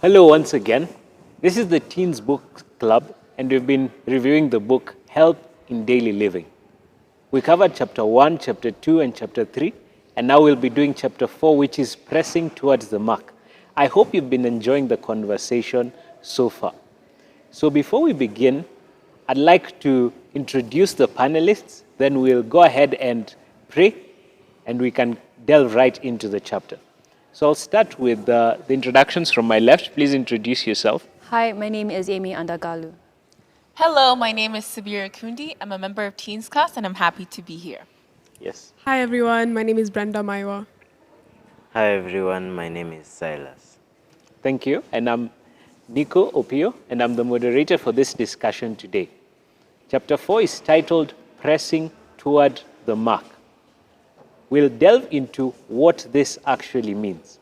Hello once again. This is the Teens Book Club, and we've been reviewing the book Help in Daily Living. We covered chapter 1, chapter 2, and chapter 3, and now we'll be doing chapter 4, which is Pressing Towards the Mark. I hope you've been enjoying the conversation so far. So before we begin, I'd like to introduce the panelists, then we'll go ahead and pray, and we can delve right into the chapter. So I'll start with the introductions from my left. Please introduce yourself. Hi, my name is Amy Andangalu. Hello, my name is Subira Okundi. I'm a member of Teens Class and I'm happy to be here. Yes. Hi everyone, my name is Brenda Maiywa. Hi everyone, my name is Silas. Thank you. And I'm Nico Opiyo, and I'm the moderator for this discussion today. Chapter 4 is titled Pressing Toward the Mark. We'll delve into what this actually means.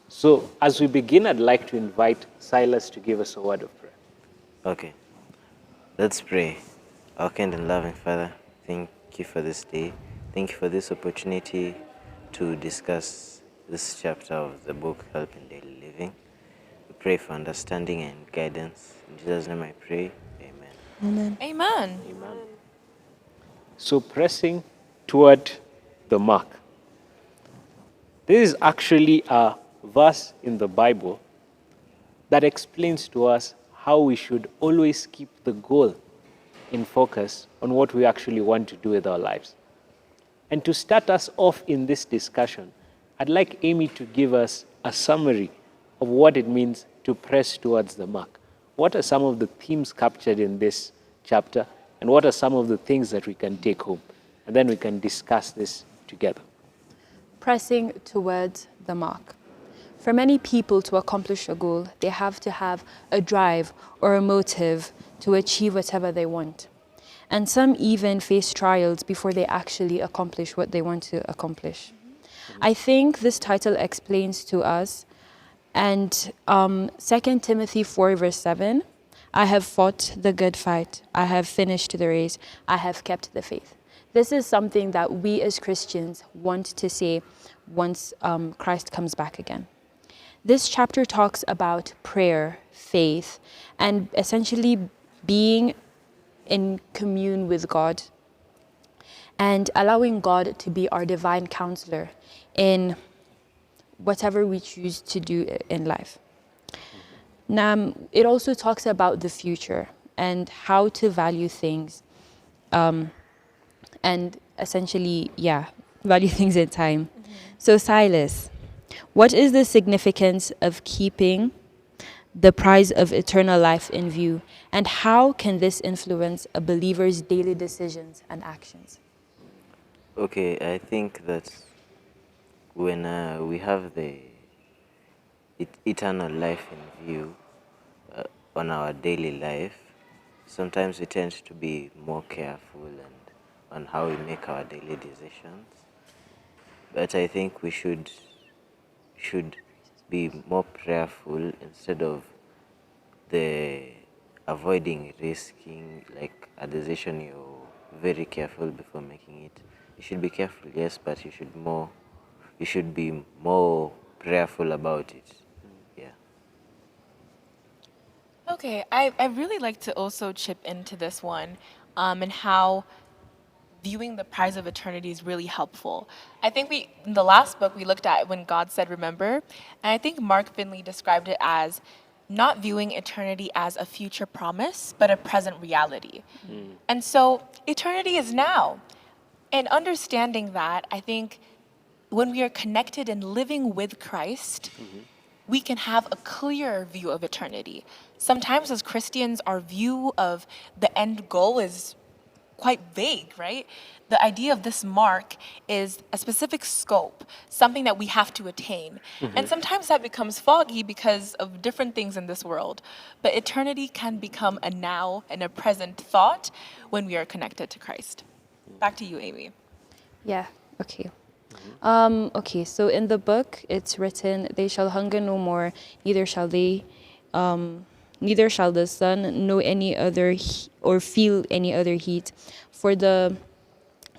So as we begin, I'd like to invite Silas to give us a word of prayer. Okay, let's pray. Our kind and loving Father, thank you for this day. Thank you for this opportunity to discuss this chapter of the book Help in Daily Living. We pray for understanding and guidance. In Jesus' name I pray, amen. Amen. Amen. So pressing toward the mark. This is actually a verse in the Bible that explains to us how we should always keep the goal in focus on what we actually want to do with our lives. And to start us off in this discussion, I'd like Amy to give us a summary of what it means to press towards the mark. What are some of the themes captured in this chapter, and what are some of the things that we can take home? And then we can discuss this together. Pressing towards the mark. For many people to accomplish a goal, they have to have a drive or a motive to achieve whatever they want. And some even face trials before they actually accomplish what they want to accomplish. I think this title explains to us, and 2 Timothy 4 verse 7, I have fought the good fight, I have finished the race, I have kept the faith. This is something that we as Christians want to say once Christ comes back again. This chapter talks about prayer, faith, and essentially being in commune with God and allowing God to be our divine counselor in whatever we choose to do in life. Now, it also talks about the future and how to value things and essentially, value things in time. So Silas, what is the significance of keeping the prize of eternal life in view, and how can this influence a believer's daily decisions and actions? Okay, I think that when we have the eternal life in view on our daily life, sometimes we tend to be more careful and on how we make our daily decisions. But I think we should be more prayerful instead of the avoiding risking like a decision you're very careful before making it. You should be careful, yes, but you should be more prayerful about it. Yeah. Okay, I really like to also chip into this one and how viewing the prize of eternity is really helpful. I think in the last book we looked at when God said remember, and I think Mark Finley described it as not viewing eternity as a future promise, but a present reality. And so eternity is now. And understanding that, I think when we are connected and living with Christ, we can have a clearer view of eternity. Sometimes as Christians, our view of the end goal is quite vague, right? The idea of this mark is a specific scope, something that we have to attain. And sometimes that becomes foggy because of different things in this world. But eternity can become a now and a present thought when we are connected to Christ. Back to you, Amy. Yeah, okay. Okay, so in the book, it's written, they shall hunger no more, neither shall the sun know any other or feel any other heat. For the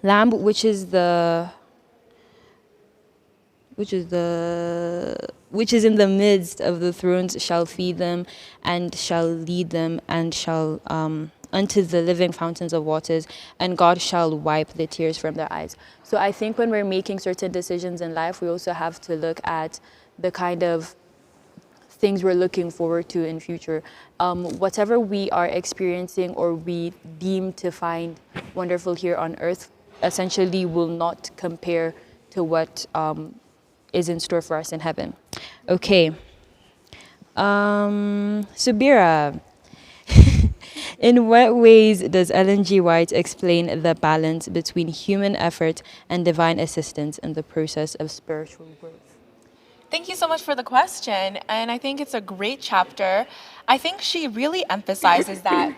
Lamb, which is the which is in the midst of the thrones shall feed them and shall lead them and shall unto the living fountains of waters, and God shall wipe the tears from their eyes. So I think when we're making certain decisions in life, we also have to look at the kind of things we're looking forward to in future. Whatever we are experiencing or we deem to find wonderful here on earth essentially will not compare to what is in store for us in heaven. Okay. Subira, in what ways does Ellen G. White explain the balance between human effort and divine assistance in the process of spiritual growth? Thank you so much for the question. And I think it's a great chapter. I think she really emphasizes that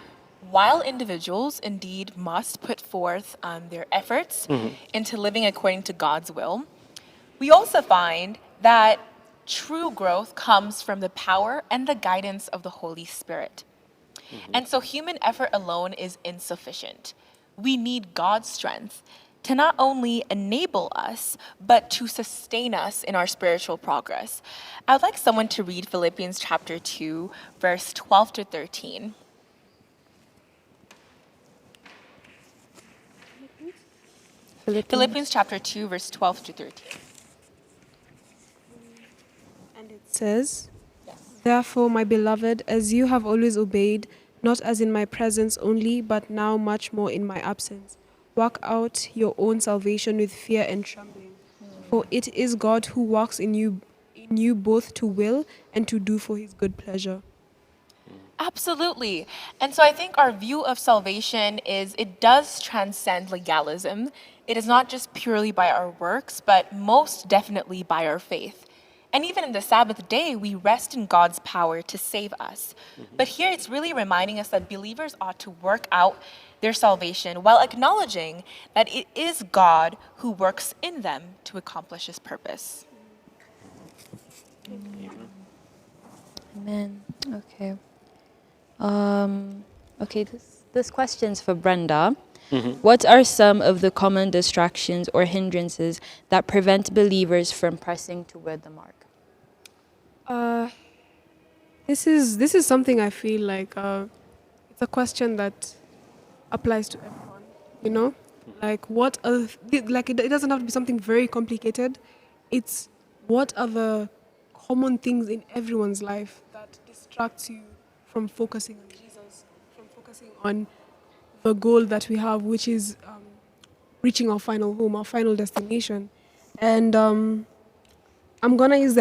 while individuals indeed must put forth their efforts into living according to God's will, we also find that true growth comes from the power and the guidance of the Holy Spirit. And so human effort alone is insufficient. We need God's strength to not only enable us, but to sustain us in our spiritual progress. I would like someone to read Philippians chapter 2, verse 12 to 13. Philippians chapter 2, verse 12 to 13. And it says, "Therefore, my beloved, as you have always obeyed, not as in my presence only, but now much more in my absence, work out your own salvation with fear and trembling. For it is God who works in you both to will and to do for his good pleasure." Absolutely. And so I think our view of salvation is it does transcend legalism. It is not just purely by our works, but most definitely by our faith. And even in the Sabbath day, we rest in God's power to save us. But here it's really reminding us that believers ought to work out their salvation while acknowledging that it is God who works in them to accomplish his purpose. Amen. Okay. Okay, this question's for Brenda. What are some of the common distractions or hindrances that prevent believers from pressing toward the mark? This is something I feel like it's a question that applies to everyone. You know, like what are it doesn't have to be something very complicated. It's what are the common things in everyone's life that distracts you from focusing on Jesus, from focusing on the goal that we have, which is reaching our final home, our final destination. And I'm going to use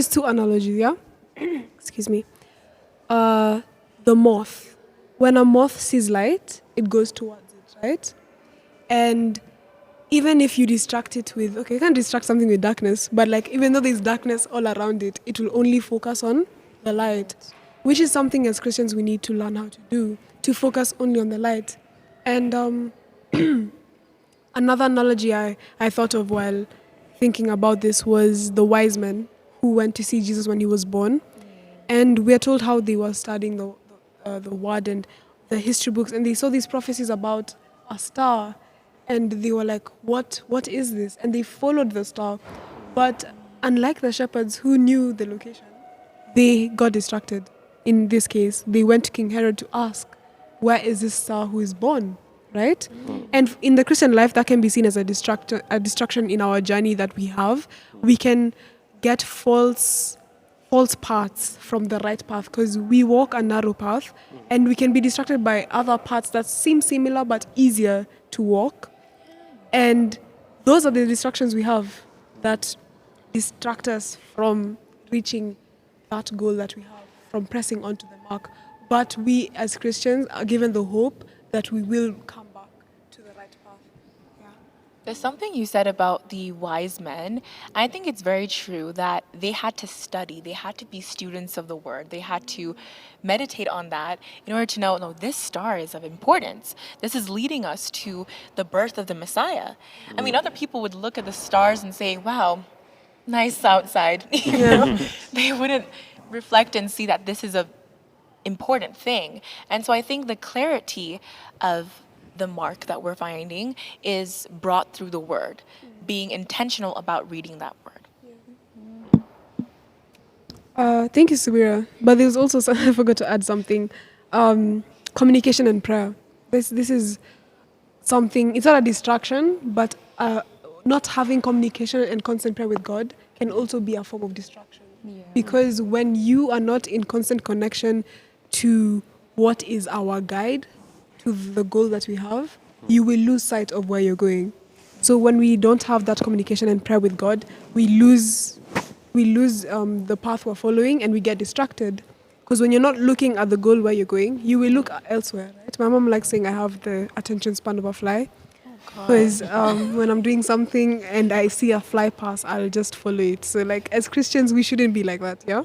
two analogies, yeah? Excuse me. The moth. When a moth sees light, it goes towards it, right? And even if you distract it with, you can't distract something with darkness, but like even though there's darkness all around it, it will only focus on the light, which is something as Christians we need to learn how to do, to focus only on the light. And another analogy I thought of while thinking about this was the wise men who went to see Jesus when he was born. And we're told how they were studying the word and the history books, and they saw these prophecies about a star, and they were like, what is this? And they followed the star. But unlike the shepherds who knew the location, they got distracted. In this case, they went to King Herod to ask, where is this star who is born? Right? And in the Christian life, that can be seen as a distraction in our journey that we have. We can get false paths from the right path because we walk a narrow path, and we can be distracted by other paths that seem similar but easier to walk. And those are the distractions we have that distract us from reaching that goal that we have, from pressing on to the mark. But we as Christians are given the hope that we will come back to the right path. Yeah. There's something you said about the wise men. I think it's very true that they had to study, they had to be students of the word, they had to meditate on that in order to know, no, this star is of importance. This is leading us to the birth of the Messiah. I mean, other people would look at the stars and say, wow, nice outside. You know? They wouldn't reflect and see that this is a important thing. And so I think the clarity of the mark that we're finding is brought through the word. being intentional about reading that word. Thank you, Subira. But there's also I forgot to add something. Communication and prayer. This is something. It's not a distraction, but not having communication and constant prayer with God can also be a form of distraction. Yeah. Because when you are not in constant connection to what is our guide, to the goal that we have, you will lose sight of where you're going. So when we don't have that communication and prayer with God, we lose the path we're following and we get distracted. Because when you're not looking at the goal where you're going, you will look elsewhere. Right? My mom likes saying I have the attention span of a fly. Because when I'm doing something and I see a fly pass, I'll just follow it. So, like, as Christians, we shouldn't be like that, yeah?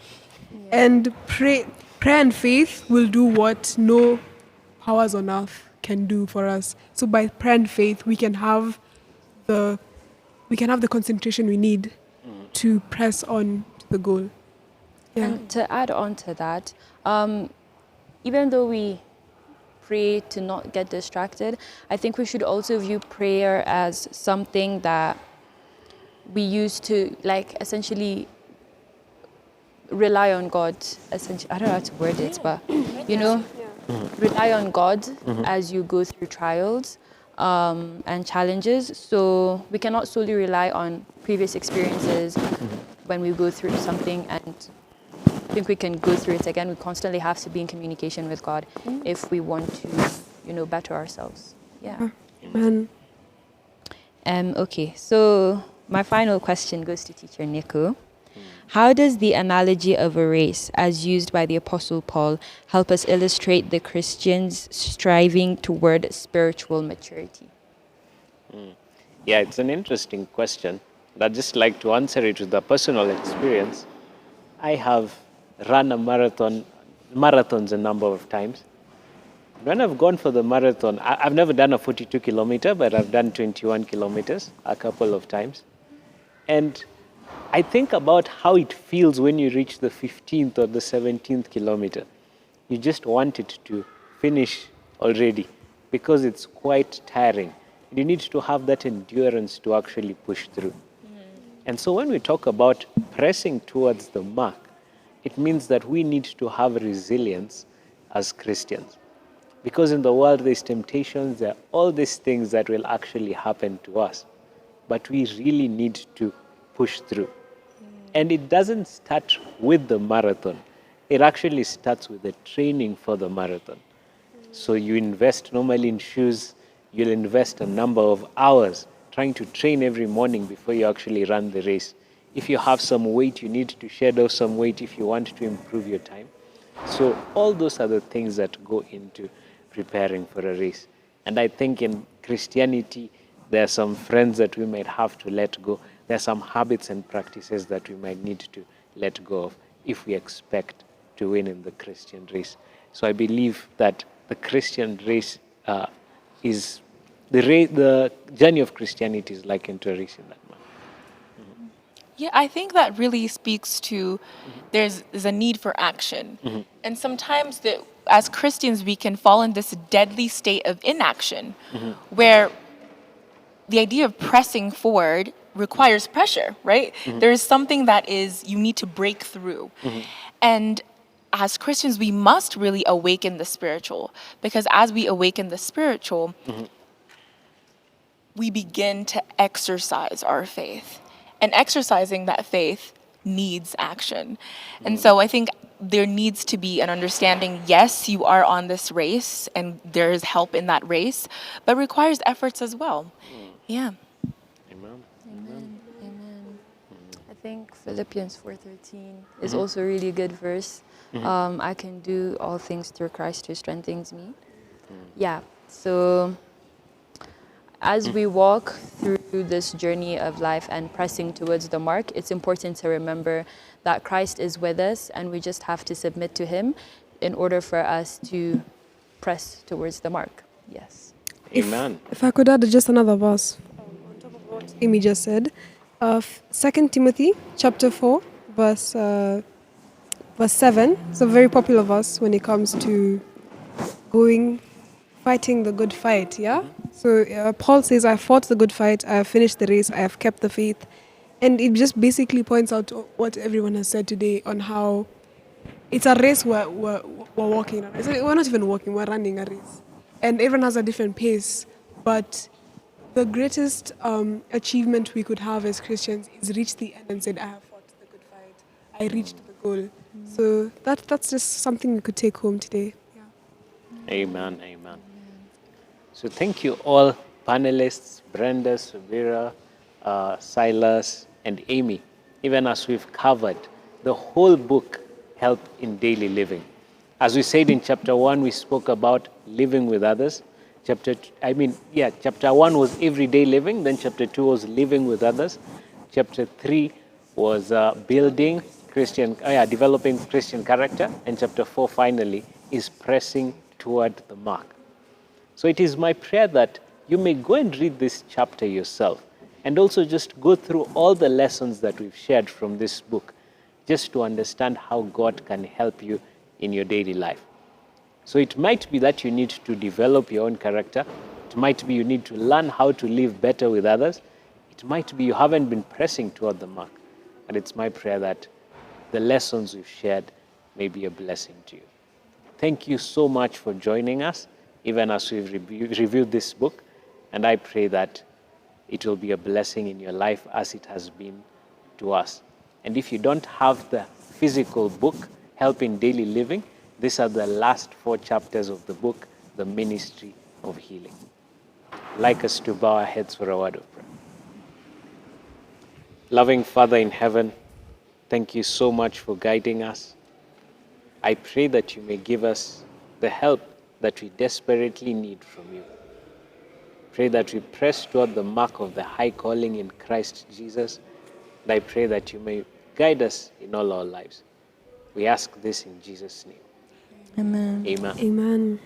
And prayer and faith will do what no powers on earth can do for us. So, by prayer and faith, we can have the concentration we need to press on to the goal. Yeah. And to add on to that, even though we pray to not get distracted, I think we should also view prayer as something that we use to, like, essentially rely on God. Essentially, I don't know how to word it, but rely on God as you go through trials and challenges. So we cannot solely rely on previous experiences when we go through something and think we can go through it again. We constantly have to be in communication with God if we want to, better ourselves. Yeah. Amen. Okay, so my final question goes to Teacher Nico. How does the analogy of a race, as used by the Apostle Paul, help us illustrate the Christians striving toward spiritual maturity? Yeah, it's an interesting question. I'd just like to answer it with a personal experience. I have run a marathons a number of times. When I've gone for the marathon, I've never done a 42 kilometer, but I've done 21 kilometers a couple of times. And I think about how it feels when you reach the 15th or the 17th kilometer. You just want it to finish already because it's quite tiring. You need to have that endurance to actually push through. And so when we talk about pressing towards the mark, it means that we need to have resilience as Christians. Because in the world there's temptations, there are all these things that will actually happen to us. But we really need to push through. And it doesn't start with the marathon. It actually starts with the training for the marathon. So you invest normally in shoes, you'll invest a number of hours trying to train every morning before you actually run the race. If you have some weight, you need to shed off some weight if you want to improve your time. So all those are the things that go into preparing for a race. And I think in Christianity, there are some friends that we might have to let go. There are some habits and practices that we might need to let go of if we expect to win in the Christian race. So I believe that the Christian race is the journey of Christianity is likened to a race in that manner. Yeah, I think that really speaks to there's a need for action. And sometimes as Christians, we can fall in this deadly state of inaction where the idea of pressing forward requires pressure, right? There is something that you need to break through. And as Christians, we must really awaken the spiritual, because as we awaken the spiritual, we begin to exercise our faith. And exercising that faith needs action. And so I think there needs to be an understanding, yes, you are on this race and there is help in that race, but it requires efforts as well. Yeah. Amen. Amen. Amen. I think Philippians 4:13 is also a really good verse. I can do all things through Christ who strengthens me. Yeah. So as we walk through this journey of life and pressing towards the mark, it's important to remember that Christ is with us and we just have to submit to him in order for us to press towards the mark. Yes. Amen. If I could add just another verse on top of what Amy just said, 2 Timothy chapter 4, verse 7. It's a very popular verse when it comes to fighting the good fight, yeah? So Paul says, I fought the good fight, I have finished the race, I have kept the faith. And it just basically points out what everyone has said today on how it's a race we're walking on. We're not even walking, we're running a race. And everyone has a different pace. But the greatest achievement we could have as Christians is reach the end and said, I have fought the good fight. I reached the goal. So that's just something we could take home today. Yeah. Amen. Amen. So thank you all, panelists, Brenda, Subira, Silas, and Amy. Even as we've covered the whole book, Help in Daily Living. As we said in chapter 1, we spoke about living with others. Chapter 1 was everyday living. Then chapter 2 was living with others. Chapter 3 was developing Christian character. And chapter 4 finally is pressing toward the mark. So it is my prayer that you may go and read this chapter yourself and also just go through all the lessons that we've shared from this book, just to understand how God can help you in your daily life. So it might be that you need to develop your own character. It might be you need to learn how to live better with others. It might be you haven't been pressing toward the mark. And it's my prayer that the lessons we've shared may be a blessing to you. Thank you so much for joining us, even as we've reviewed this book. And I pray that it will be a blessing in your life as it has been to us. And if you don't have the physical book, Help in Daily Living, these are the last 4 chapters of the book, The Ministry of Healing. I'd like us to bow our heads for a word of prayer. Loving Father in heaven, thank you so much for guiding us. I pray that you may give us the help that we desperately need from you. Pray that we press toward the mark of the high calling in Christ Jesus. And I pray that you may guide us in all our lives. We ask this in Jesus' name. Amen. Amen. Amen.